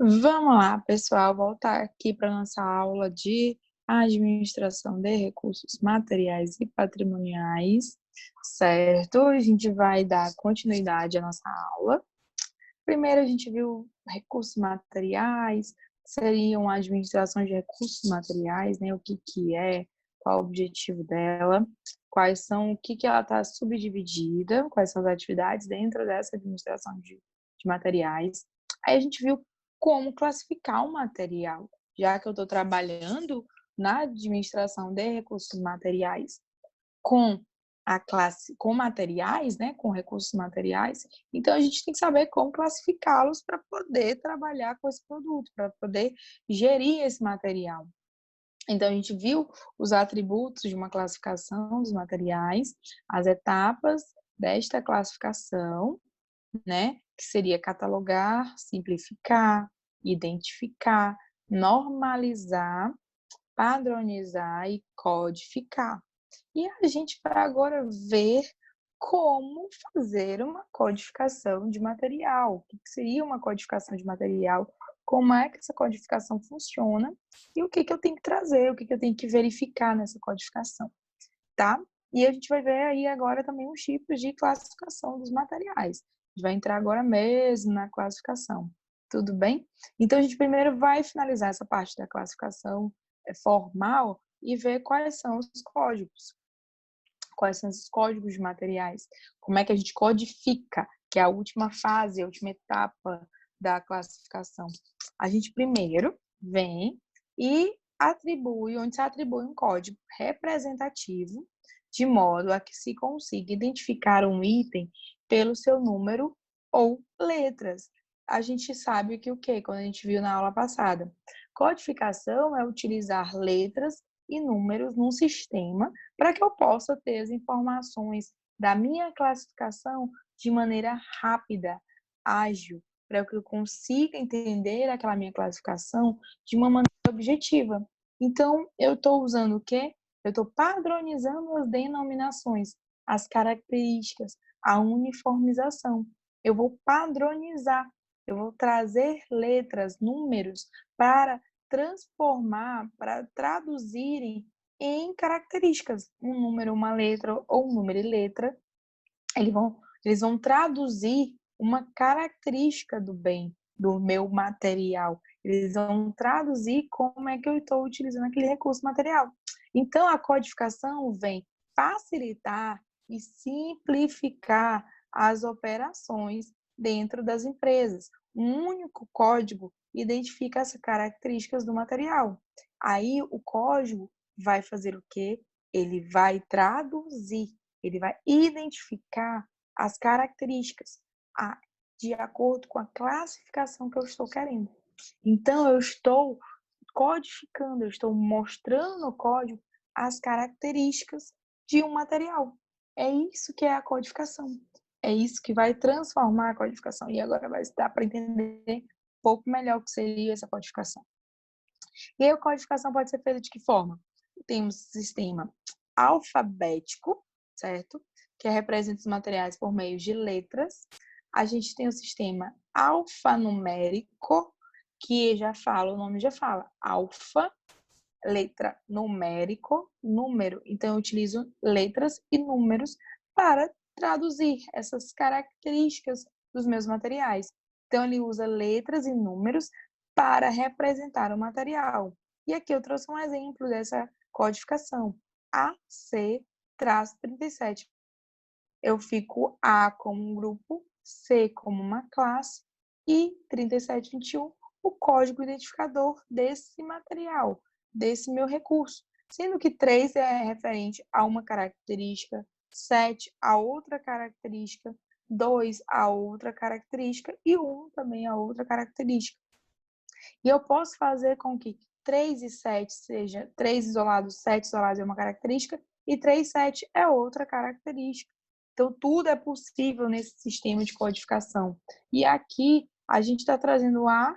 Vamos lá, pessoal, voltar aqui para nossa aula de administração de recursos materiais e patrimoniais, certo? A gente vai dar continuidade à nossa aula. Primeiro, a gente viu recursos materiais, seriam a administração de recursos materiais, né? O que é, qual o objetivo dela, quais são, o que ela está subdividida, quais são as atividades dentro dessa administração de materiais. Aí a gente viu como classificar o material, já que eu estou trabalhando na administração de recursos materiais com a classe, com materiais, né, com recursos materiais, então a gente tem que saber como classificá-los para poder trabalhar com esse produto, para poder gerir esse material. Então a gente viu os atributos de uma classificação dos materiais, as etapas desta classificação, né, que seria catalogar, simplificar, identificar, normalizar, padronizar e codificar. E a gente vai agora ver como fazer uma codificação de material. O que seria uma codificação de material? Como é que essa codificação funciona? E o que eu tenho que trazer, o que eu tenho que verificar nessa codificação, tá? E a gente vai ver aí agora também os tipos de classificação dos materiais. A gente vai entrar agora mesmo na classificação. Tudo bem? Então, a gente primeiro vai finalizar essa parte da classificação formal e ver quais são os códigos. Quais são esses códigos de materiais? Como é que a gente codifica, que é a última fase, a última etapa da classificação. A gente primeiro vem e atribui, onde se atribui um código representativo, de modo a que se consiga identificar um item pelo seu número ou letras. A gente sabe que o quê? Quando a gente viu na aula passada. Codificação é utilizar letras e números num sistema para que eu possa ter as informações da minha classificação de maneira rápida, ágil, para que eu consiga entender aquela minha classificação de uma maneira objetiva. Então, eu estou usando o quê? Eu estou padronizando as denominações, as características, a uniformização. Eu vou padronizar, eu vou trazer letras, números para transformar, para traduzirem em características. Um número, uma letra ou um número e letra, eles vão traduzir uma característica do bem, do meu material. Eles vão traduzir como é que eu estou utilizando aquele recurso material. Então, a codificação vem facilitar e simplificar as operações dentro das empresas. Um único código identifica as características do material. Aí, o código vai fazer o quê? Ele vai traduzir, ele vai identificar as características de acordo com a classificação que eu estou querendo. Então, eu estou codificando, eu estou mostrando no código as características de um material. É isso que é a codificação. É isso que vai transformar a codificação. E agora vai dar para entender um pouco melhor o que seria essa codificação. E a codificação pode ser feita de que forma? Temos o sistema alfabético, certo? Que representa os materiais por meio de letras. A gente tem o sistema alfanumérico, que já fala, o nome já fala, alfa, letra numérico, número. Então, eu utilizo letras e números para traduzir essas características dos meus materiais. Então, ele usa letras e números para representar o material. E aqui eu trouxe um exemplo dessa codificação. AC-37. Eu fico A como um grupo, C como uma classe e 3721 o código identificador desse material, desse meu recurso. Sendo que 3 é referente a uma característica, 7 a outra característica, 2 a outra característica e 1 também a outra característica. E eu posso fazer com que 3 e 7 seja 3 isolados, 7 isolados é uma característica e 3 e 7 é outra característica. Então, tudo é possível nesse sistema de codificação. E aqui, a gente está trazendo A,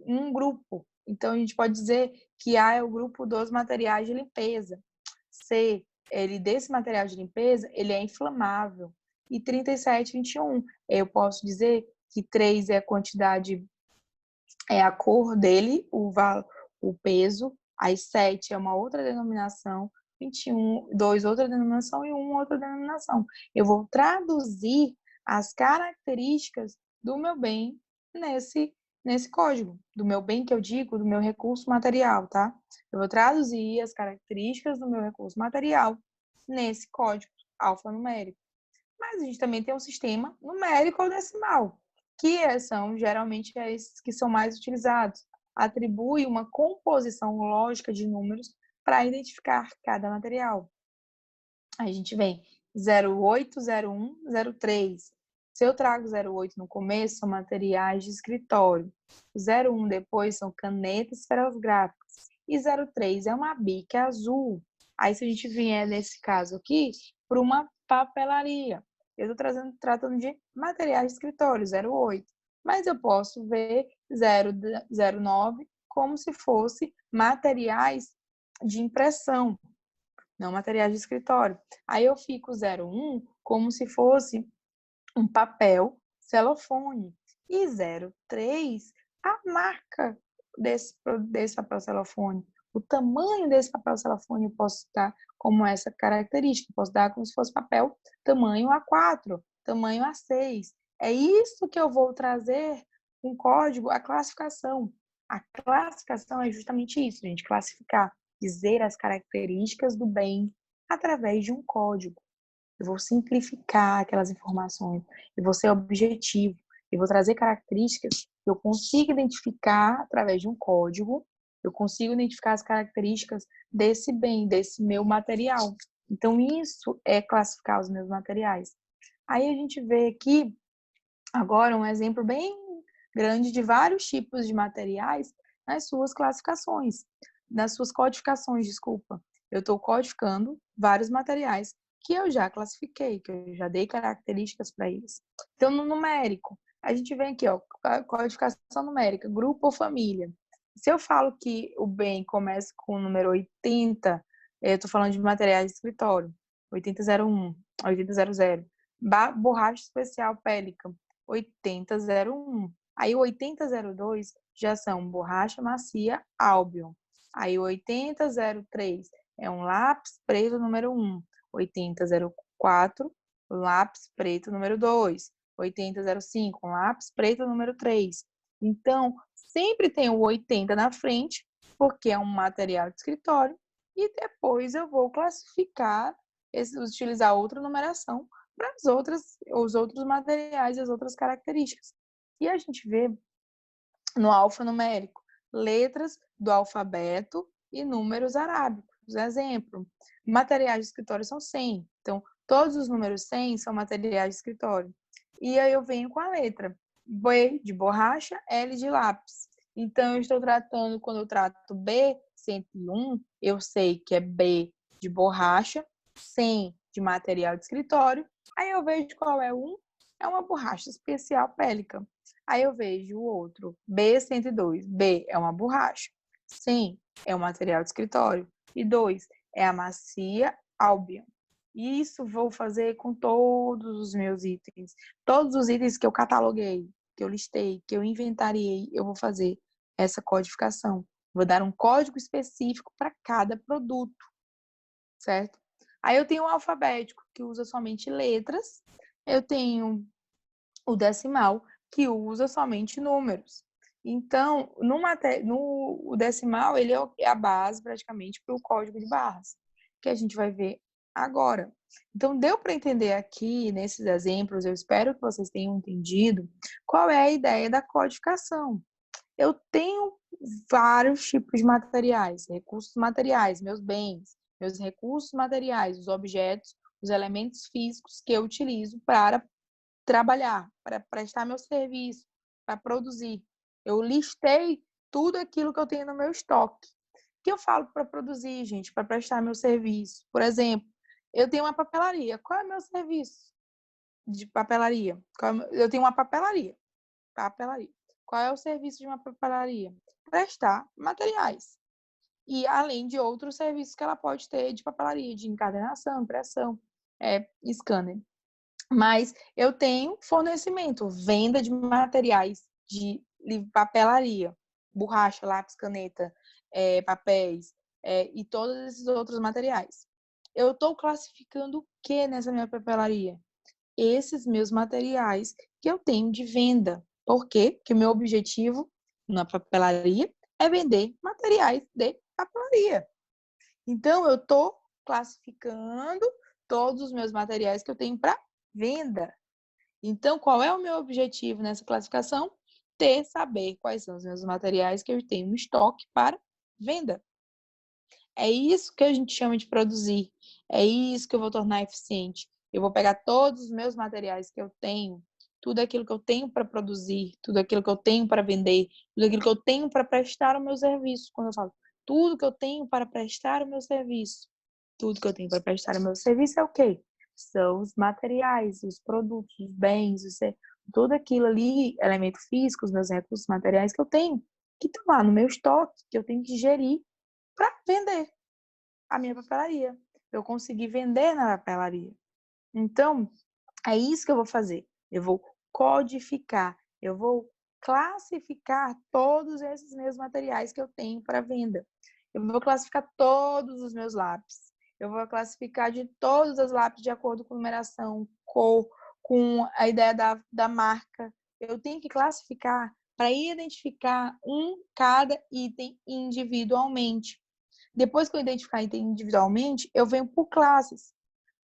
um grupo. Então, a gente pode dizer que A é o grupo dos materiais de limpeza. C, desse material de limpeza, ele é inflamável. E 3721, eu posso dizer que 3 é a quantidade é a cor dele, o peso, aí 7 é uma outra denominação, 21, 2 outra denominação e 1 outra denominação. Eu vou traduzir as características do meu bem nesse código. Do meu bem, que eu digo, do meu recurso material, tá? Eu vou traduzir as características do meu recurso material nesse código alfanumérico. Mas a gente também tem um sistema numérico ou decimal, que são geralmente esses que são mais utilizados. Atribui uma composição lógica de números para identificar cada material. Aí a gente vem 08, 01, 03. Se eu trago 08 no começo, são materiais de escritório. O 01 depois são canetas esferográficas. E 03 é uma bica azul. Aí se a gente vier, nesse caso aqui, para uma papelaria. Eu estou tratando de materiais de escritório, 08. Mas eu posso ver 09 como se fosse materiais de impressão, não materiais de escritório. Aí eu fico 01 como se fosse um papel celofone. E 03, a marca desse papel celofone. O tamanho desse papel celofone eu posso dar como essa característica. Eu posso dar como se fosse papel tamanho A4, tamanho A6. É isso que eu vou trazer com código, a classificação. A classificação é justamente isso, gente, classificar, dizer as características do bem através de um código. Eu vou simplificar aquelas informações, eu vou ser objetivo, eu vou trazer características que eu consigo identificar através de um código, eu consigo identificar as características desse bem, desse meu material. Então, isso é classificar os meus materiais. Aí a gente vê aqui, agora, um exemplo bem grande de vários tipos de materiais nas suas classificações, nas suas codificações, desculpa. Eu estou codificando vários materiais que eu já classifiquei, que eu já dei características para eles. Então, no numérico, a gente vem aqui, ó, codificação numérica, grupo ou família. Se eu falo que o bem começa com o número 80, eu estou falando de materiais de escritório, 8001, 8000, borracha especial Pelican, 8001. Aí o 8002 já são borracha macia Albion. Aí o 8003 é um lápis preto número 1. 8004, lápis preto número 2. 8005, um lápis preto número 3. Então, sempre tem o 80 na frente, porque é um material de escritório, e depois eu vou classificar, utilizar outra numeração para os outros materiais e as outras características. E a gente vê no alfanumérico letras do alfabeto e números arábicos. Exemplo, materiais de escritório são 100. Então, todos os números 100 são materiais de escritório. E aí eu venho com a letra B de borracha, L de lápis. Então, eu estou tratando, quando eu trato B101, eu sei que é B de borracha, 100 de material de escritório. Aí eu vejo qual é um, é uma borracha especial Pelican. Aí eu vejo o outro, B102. B é uma borracha. Sim, é um material de escritório. E 2 é a macia Albion. E isso vou fazer com todos os meus itens. Todos os itens que eu cataloguei, que eu listei, que eu inventariei, eu vou fazer essa codificação. Vou dar um código específico para cada produto, certo? Aí eu tenho o alfabético, que usa somente letras. Eu tenho o decimal, que usa somente números. Então, o decimal, ele é a base praticamente para o código de barras, que a gente vai ver agora. Então, deu para entender aqui, nesses exemplos, eu espero que vocês tenham entendido qual é a ideia da codificação. Eu tenho vários tipos de materiais, recursos materiais, meus bens, meus recursos materiais, os objetos, os elementos físicos que eu utilizo para trabalhar, para prestar meu serviço, para produzir. Eu listei tudo aquilo que eu tenho no meu estoque. O que eu falo para produzir, gente, para prestar meu serviço? Por exemplo, eu tenho uma papelaria. Qual é o meu serviço de papelaria? Eu tenho uma papelaria. Papelaria. Qual é o serviço de uma papelaria? Prestar materiais. E além de outros serviços que ela pode ter de papelaria, de encadernação, impressão, scanner. Mas eu tenho fornecimento, venda de materiais de papelaria. borracha, lápis, caneta, papéis e todos esses outros materiais. Eu estou classificando o que nessa minha papelaria? Esses meus materiais que eu tenho de venda. Por quê? Porque o meu objetivo na papelaria é vender materiais de papelaria. Então, eu estou classificando todos os meus materiais que eu tenho para venda. Então, qual é o meu objetivo nessa classificação? Saber quais são os meus materiais que eu tenho em estoque para venda. É isso que a gente chama de produzir. É isso que eu vou tornar eficiente. Eu vou pegar todos os meus materiais que eu tenho, tudo aquilo que eu tenho para produzir, tudo aquilo que eu tenho para vender, tudo aquilo que eu tenho para prestar o meu serviço. Quando eu falo tudo que eu tenho para prestar o meu serviço, tudo que eu tenho para prestar o meu serviço é o quê? São os materiais, os produtos, os bens, tudo aquilo ali, elemento físico, os meus recursos materiais que eu tenho, que estão lá no meu estoque, que eu tenho que gerir para vender a minha papelaria. Eu consegui vender na papelaria. Então, é isso que eu vou fazer. Eu vou codificar, eu vou classificar todos esses meus materiais que eu tenho para venda. Eu vou classificar todos os meus lápis. Eu vou classificar de todos os lápis de acordo com numeração, cor, com a ideia da marca. Eu tenho que classificar para identificar cada item individualmente. Depois que eu identificar item individualmente, eu venho por classes,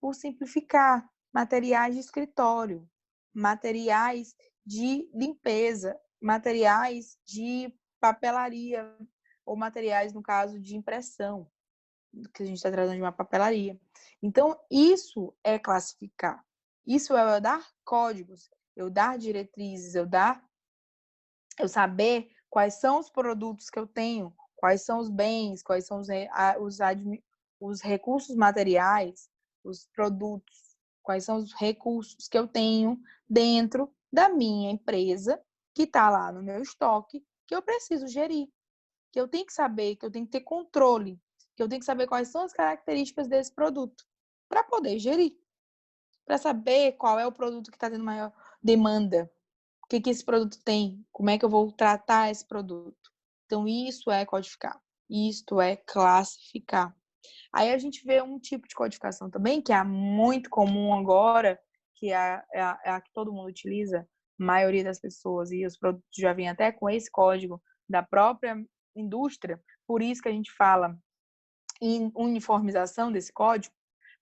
por simplificar, materiais de escritório, materiais de limpeza, materiais de papelaria, ou materiais, no caso, de impressão, que a gente está tratando de uma papelaria. Então, isso é classificar. Isso é eu dar códigos, eu dar diretrizes, eu saber quais são os produtos que eu tenho, quais são os bens, quais são os recursos materiais, os produtos, quais são os recursos que eu tenho dentro da minha empresa, que está lá no meu estoque, que eu preciso gerir, que eu tenho que saber, que eu tenho que ter controle, que eu tenho que saber quais são as características desse produto, para poder gerir, para saber qual é o produto que está tendo maior demanda, o que esse produto tem, como é que eu vou tratar esse produto. Então, isso é codificar, isto é classificar. Aí a gente vê um tipo de codificação também, que é muito comum agora, que é a que todo mundo utiliza, a maioria das pessoas, e os produtos já vêm até com esse código da própria indústria, por isso que a gente fala em uniformização desse código,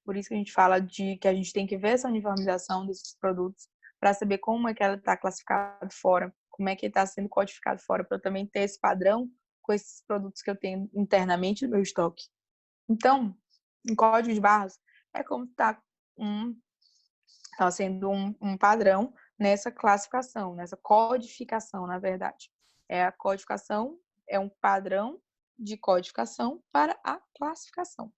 por isso que a gente fala de que a gente tem que ver essa uniformização desses produtos para saber como é que ela está classificada fora, como é que está sendo codificado fora, para eu também ter esse padrão com esses produtos que eu tenho internamente no meu estoque. Então, em código de barras, é como está sendo um padrão nessa classificação, nessa codificação, na verdade. A codificação é um padrão de codificação para a classificação.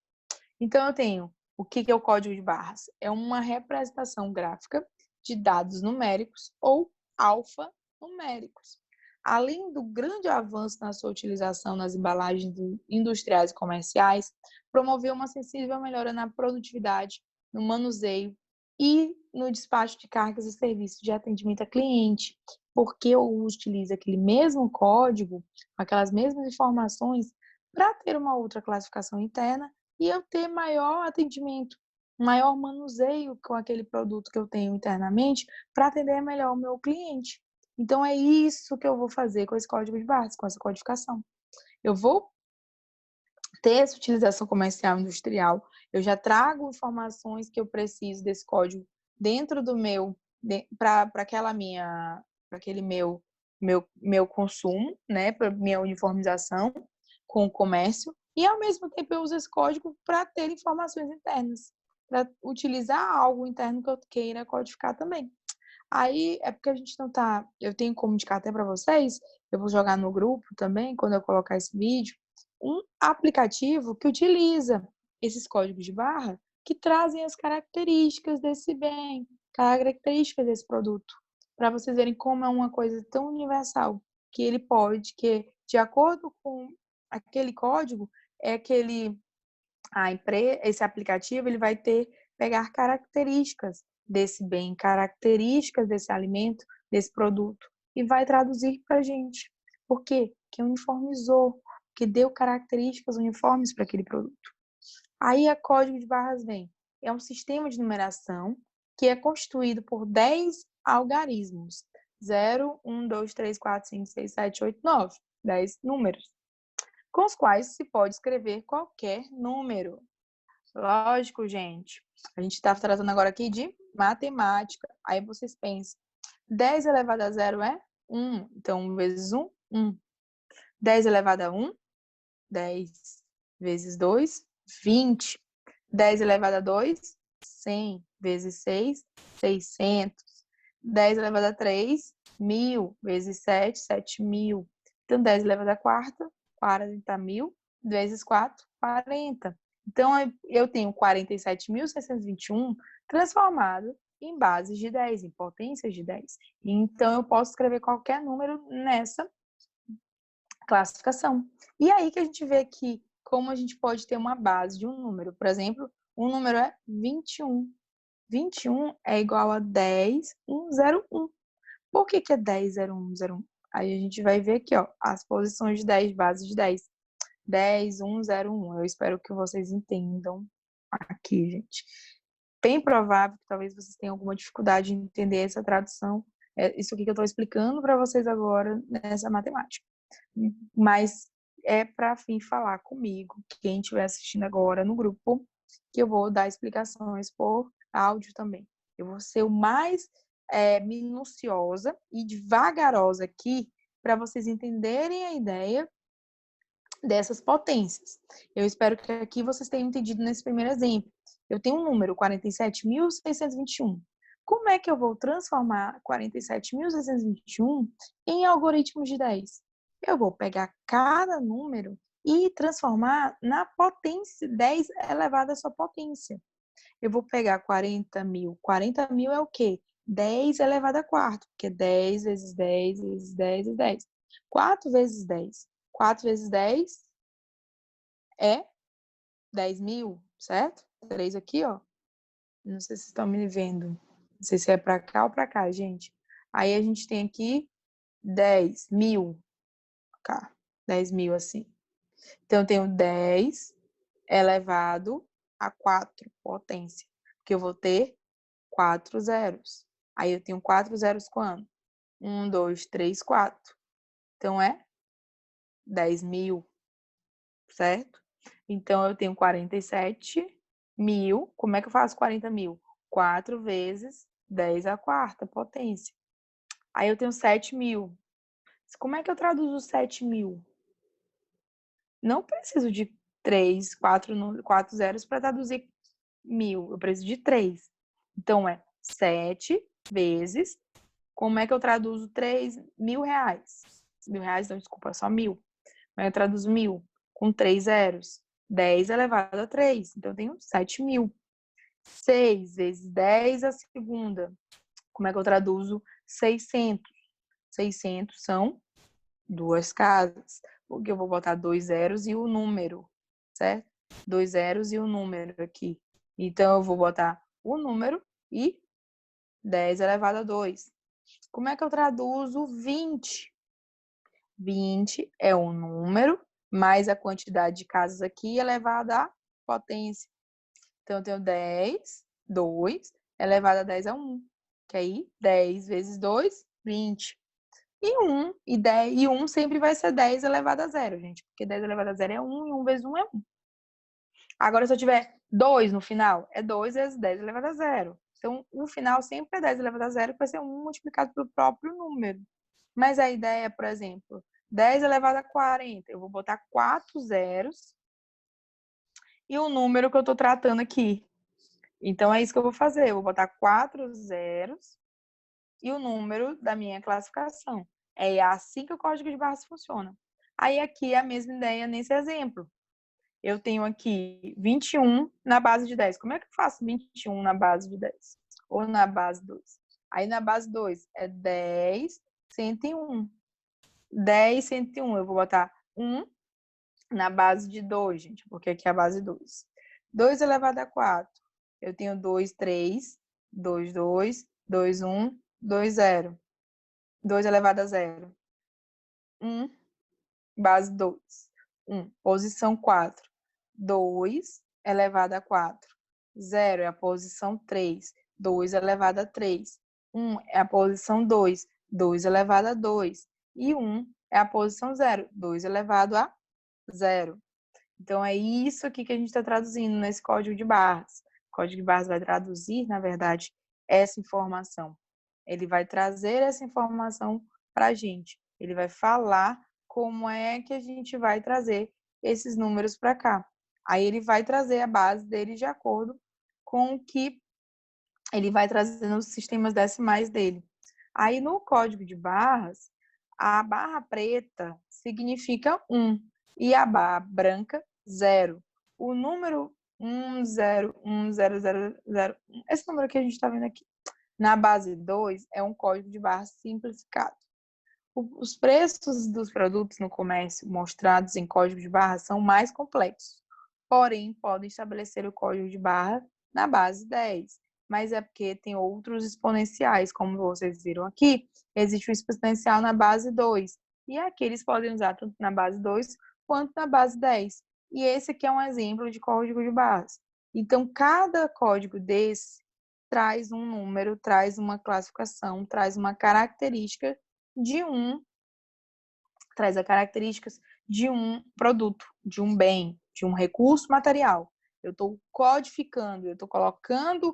Então, eu tenho o que é o código de barras? É uma representação gráfica de dados numéricos ou alfanuméricos. Além do grande avanço na sua utilização nas embalagens industriais e comerciais, promoveu uma sensível melhora na produtividade, no manuseio e no despacho de cargas e serviços de atendimento a cliente, porque eu utilizo aquele mesmo código, aquelas mesmas informações, para ter uma outra classificação interna e eu ter maior atendimento, maior manuseio com aquele produto que eu tenho internamente para atender melhor o meu cliente. Então, é isso que eu vou fazer com esse código de barras, com essa codificação. Eu vou ter essa utilização comercial industrial, eu já trago informações que eu preciso desse código dentro do meu, para aquele meu consumo, né, para minha uniformização com o comércio, e ao mesmo tempo eu uso esse código para ter informações internas, para utilizar algo interno que eu queira codificar também. Aí é porque a gente não tá. Eu tenho como indicar até para vocês, eu vou jogar no grupo também, quando eu colocar esse vídeo, um aplicativo que utiliza esses códigos de barra que trazem as características desse bem, características desse produto, para vocês verem como é uma coisa tão universal que ele pode, que de acordo com aquele código, esse aplicativo ele vai pegar características desse bem, características desse alimento, desse produto, e vai traduzir para a gente. Por quê? Porque uniformizou, que deu características uniformes para aquele produto. Aí a código de barras vem. É um sistema de numeração que é constituído por 10 algarismos. 0, 1, 2, 3, 4, 5, 6, 7, 8, 9. 10 números. Com os quais se pode escrever qualquer número. Lógico, gente. A gente está tratando agora aqui de matemática. Aí vocês pensam, 10 elevado a 0 é 1. Então, 1 vezes 1, 1. 10 elevado a 1, 10. Vezes 2, 20. 10 elevado a 2, 100. Vezes 6, 600. 10 elevado a 3, 1000. Vezes 7, 7000. Então, 10 elevado a 4, 40.000. Vezes 4, 40. Então, eu tenho 47.621 transformado em bases de 10, em potências de 10. Então, eu posso escrever qualquer número nessa classificação. E aí que a gente vê que como a gente pode ter uma base de um número. Por exemplo, um número é 21. 21 é igual a 10.101. Por que é 10.0.1.0.1? Aí a gente vai ver aqui, ó, as posições de 10, bases de 10. 10.1.0.1. Eu espero que vocês entendam aqui, gente. Bem provável que talvez vocês tenham alguma dificuldade em entender essa tradução. É isso aqui que eu estou explicando para vocês agora nessa matemática. Mas é para fim falar comigo, quem estiver assistindo agora no grupo, que eu vou dar explicações por áudio também. Eu vou ser o mais minuciosa e devagarosa aqui para vocês entenderem a ideia dessas potências. Eu espero que aqui vocês tenham entendido nesse primeiro exemplo. Eu tenho um número, 47.621. Como é que eu vou transformar 47.621 em algoritmos de 10? Eu vou pegar cada número e transformar na potência, 10 elevado à sua potência. Eu vou pegar 40.000. 40.000 é o quê? 10 elevado a quarto, porque 10 vezes 10 vezes 10 vezes 10. 4 vezes 10. 4 vezes 10 é 10.000, certo? 3 aqui, ó. Não sei se vocês estão me vendo. Não sei se é para cá ou para cá, gente. Aí a gente tem aqui 10.000. Cá. 10.000 assim. Então, eu tenho 10 elevado a 4 potência. Porque eu vou ter 4 zeros. Aí eu tenho 4 zeros quando? 1, 2, 3, 4. Então, é 10.000, certo? Então, eu tenho 47.000. Como é que eu faço 40.000? 4 vezes 10 à quarta potência. Aí eu tenho 7.000. Como é que eu traduzo 7.000? Não preciso de 4 zeros para traduzir 1.000. Eu preciso de 3. Então, é 7 vezes. Como é que eu traduzo 3? R$ 1.000. R$ 1.000, não, desculpa, só 1.000. Mas eu traduzo 1.000 com 3 zeros. 10 elevado a 3. Então, eu tenho 7.000. 6 vezes 10 a segunda. Como é que eu traduzo 600? 600 são 2 casas. Porque eu vou botar 2 zeros e o número, certo? 2 zeros e o número aqui. Então, eu vou botar o número e 10 elevado a 2. Como é que eu traduzo 20? 20 é um número mais a quantidade de casas aqui elevada à potência. Então, eu tenho 10, 2, elevado a 10 é 1. Que aí, 10 vezes 2, 20. E 1, e 10, e 1 sempre vai ser 10 elevado a 0, gente. Porque 10 elevado a 0 é 1, e 1 vezes 1 é 1. Agora, se eu tiver 2 no final, é 2 vezes 10 elevado a 0. Então, o final sempre é 10 elevado a 0, que vai ser 1 multiplicado pelo próprio número. Mas a ideia é, por exemplo, 10 elevado a 40. Eu vou botar 4 zeros e o número que eu estou tratando aqui. Então, é isso que eu vou fazer. Eu vou botar 4 zeros e o número da minha classificação. É assim que o código de barras funciona. Aí, aqui é a mesma ideia nesse exemplo. Eu tenho aqui 21 na base de 10. Como é que eu faço 21 na base de 10? Ou na base 2? Aí, na base 2 é 10, 101. 10, 101. Eu vou botar 1 na base de 2, gente, porque aqui é a base 2. 2 elevado a 4. Eu tenho 2, 3, 2, 2, 2, 1, 2, 0. 2 elevado a 0. 1 base 2. 1, posição 4. 2 elevado a 4. 0 é a posição 3. 2 elevado a 3. 1 é a posição 2. 2 elevado a 2. E 1 é a posição 0. 2 elevado a 0. Então, é isso aqui que a gente está traduzindo nesse código de barras. O código de barras vai traduzir, na verdade, essa informação. Ele vai trazer essa informação para a gente. Ele vai falar como é que a gente vai trazer esses números para cá. Aí ele vai trazer a base dele de acordo com o que ele vai trazer nos sistemas decimais dele. Aí no código de barras, a barra preta significa 1 e a barra branca 0. O número 101000, esse número que a gente está vendo aqui, na base 2 é um código de barras simplificado. Os preços dos produtos no comércio mostrados em código de barra são mais complexos, porém podem estabelecer o código de barra na base 10, mas é porque tem outros exponenciais, como vocês viram aqui, existe o exponencial na base 2, e aqui eles podem usar tanto na base 2 quanto na base 10. E esse aqui é um exemplo de código de barras. Então, cada código desse traz um número, traz uma classificação, traz uma característica traz as características de um produto, de um bem, de um recurso material. Eu estou codificando, eu estou colocando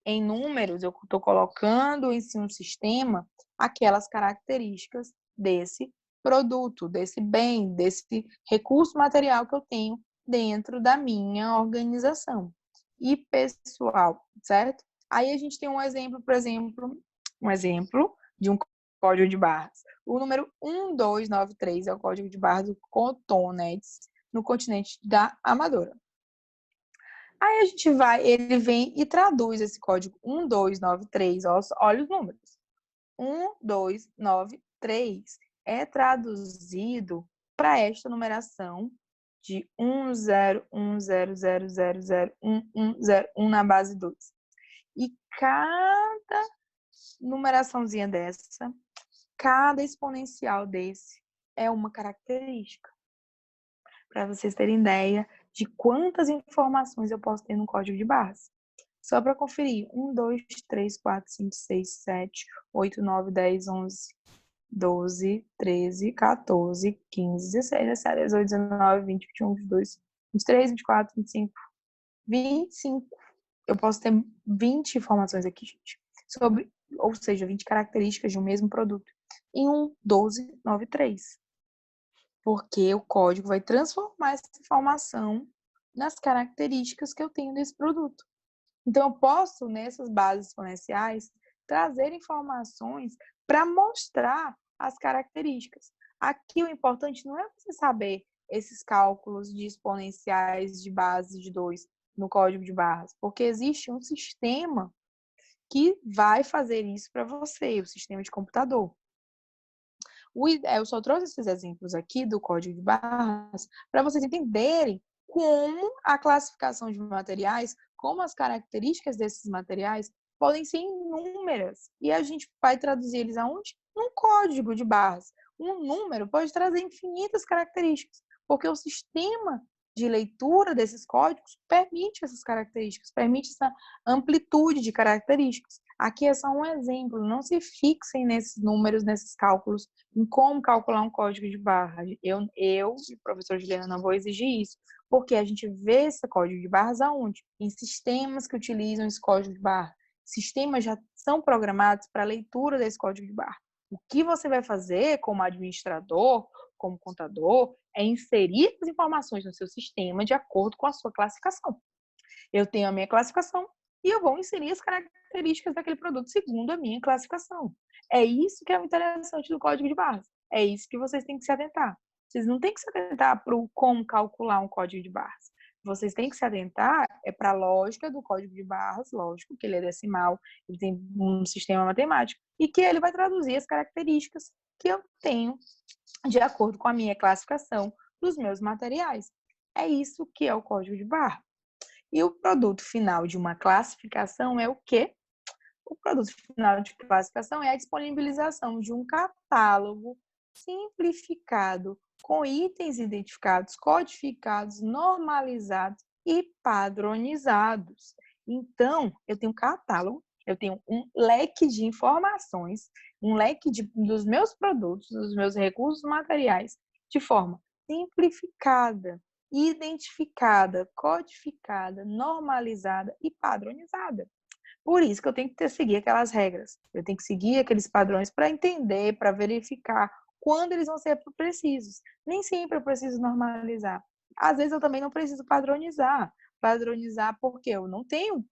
em números, eu estou colocando em um sistema aquelas características desse produto, desse bem, desse recurso material que eu tenho dentro da minha organização. E pessoal, certo? Aí a gente tem um exemplo, por exemplo, de um código de barras. O número 1293 é o código de barras do Cotonetes, no continente da Amadora. Aí a gente vai, ele vem e traduz esse código 1293, olha os números. 1293 é traduzido para esta numeração de 101000001101 na base 2. E cada numeraçãozinha dessa, cada exponencial desse é uma característica. Para vocês terem ideia de quantas informações eu posso ter no código de barras. Só para conferir: 1, 2, 3, 4, 5, 6, 7, 8, 9, 10, 11, 12, 13, 14, 15, 16, 17, 18, 19, 20, 21, 22, 23, 24, 25, 25. Eu posso ter 20 informações aqui, gente, sobre, ou seja, 20 características de um mesmo produto em 1293. Porque o código vai transformar essa informação nas características que eu tenho desse produto. Então, eu posso, nessas bases exponenciais, trazer informações para mostrar as características. Aqui, o importante não é você saber esses cálculos de exponenciais de base de 2 no código de barras, porque existe um sistema que vai fazer isso para você, o sistema de computador. Eu só trouxe esses exemplos aqui do código de barras para vocês entenderem como a classificação de materiais, como as características desses materiais podem ser inúmeras. E a gente vai traduzir eles aonde? Num código de barras. Um número pode trazer infinitas características, porque o sistema de leitura desses códigos permite essas características, permite essa amplitude de características. Aqui é só um exemplo, não se fixem nesses números, nesses cálculos, em como calcular um código de barra. Eu e o professor Juliana não vou exigir isso, porque a gente vê esse código de barras aonde? Em sistemas que utilizam esse código de barra. Sistemas já são programados para a leitura desse código de barra. O que você vai fazer como administrador, como contador, é inserir as informações no seu sistema de acordo com a sua classificação. Eu tenho a minha classificação e eu vou inserir as características daquele produto segundo a minha classificação. É isso que é o interessante do código de barras. É isso que vocês têm que se atentar. Vocês não têm que se atentar para como calcular um código de barras. Vocês têm que se atentar para a lógica do código de barras, lógico que ele é decimal, ele tem um sistema matemático, e que ele vai traduzir as características que eu tenho de acordo com a minha classificação dos meus materiais. É isso que é o código de barra. E o produto final de uma classificação é o quê? O produto final de classificação é a disponibilização de um catálogo simplificado, com itens identificados, codificados, normalizados e padronizados. Então, eu tenho um catálogo, eu tenho um leque de informações, um leque dos meus produtos, dos meus recursos materiais, de forma simplificada, identificada, codificada, normalizada e padronizada. Por isso que eu tenho que seguir aquelas regras, eu tenho que seguir aqueles padrões para entender, para verificar quando eles vão ser precisos. Nem sempre eu preciso normalizar. Às vezes eu também não preciso padronizar. Padronizar porque eu não tenho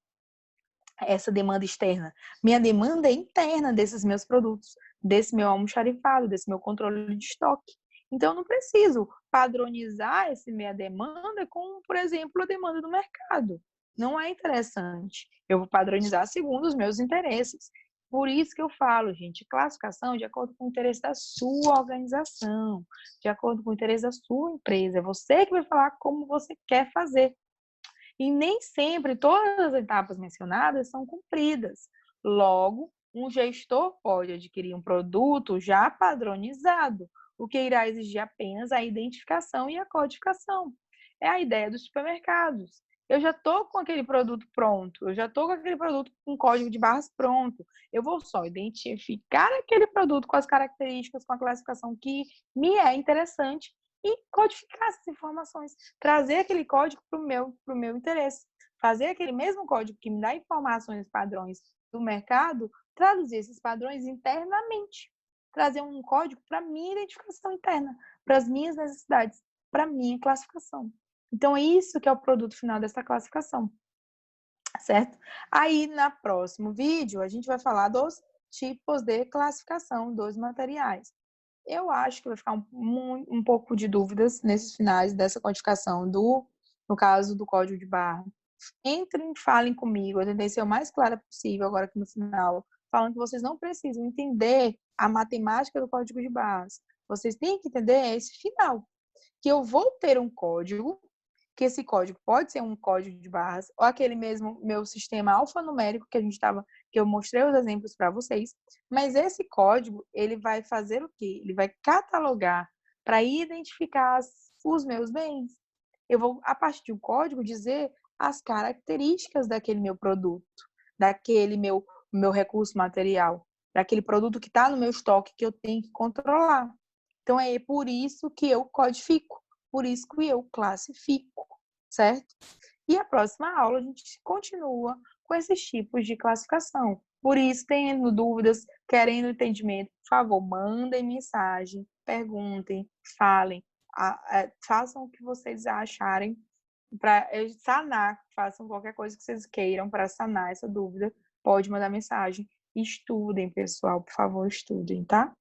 essa demanda externa. Minha demanda é interna desses meus produtos, desse meu almoxarifado, desse meu controle de estoque. Então, eu não preciso padronizar essa minha demanda com, por exemplo, a demanda do mercado. Não é interessante. Eu vou padronizar segundo os meus interesses. Por isso que eu falo, gente, classificação de acordo com o interesse da sua organização, de acordo com o interesse da sua empresa. É você que vai falar como você quer fazer. E nem sempre todas as etapas mencionadas são cumpridas. Logo, um gestor pode adquirir um produto já padronizado, o que irá exigir apenas a identificação e a codificação. É a ideia dos supermercados. Eu já estou com aquele produto pronto, eu já estou com aquele produto com código de barras pronto. Eu vou só identificar aquele produto com as características, com a classificação que me é interessante e codificar essas informações, trazer aquele código para o meu interesse, fazer aquele mesmo código que me dá informações padrões do mercado, traduzir esses padrões internamente, trazer um código para minha identificação interna, para as minhas necessidades, para minha classificação. Então, é isso que é o produto final dessa classificação, certo? Aí, no próximo vídeo, a gente vai falar dos tipos de classificação dos materiais. Eu acho que vai ficar um pouco de dúvidas nesses finais dessa codificação no caso do código de barra. Entrem, falem comigo, eu tentei ser o mais clara possível agora aqui no final, falando que vocês não precisam entender a matemática do código de barras. Vocês têm que entender esse final, que eu vou ter um código, que esse código pode ser um código de barras, ou aquele mesmo meu sistema alfanumérico que eu mostrei os exemplos para vocês, mas esse código, ele vai fazer o quê? Ele vai catalogar para identificar os meus bens. Eu vou, a partir de um código, dizer as características daquele meu produto, daquele meu recurso material, daquele produto que está no meu estoque que eu tenho que controlar. Então, é por isso que eu codifico, por isso que eu classifico, certo? E a próxima aula a gente continua com esses tipos de classificação. Por isso, tendo dúvidas, querendo entendimento, por favor, mandem mensagem, perguntem, falem, façam o que vocês acharem para sanar, façam qualquer coisa que vocês queiram para sanar essa dúvida, pode mandar mensagem. Estudem, pessoal, por favor, estudem, tá?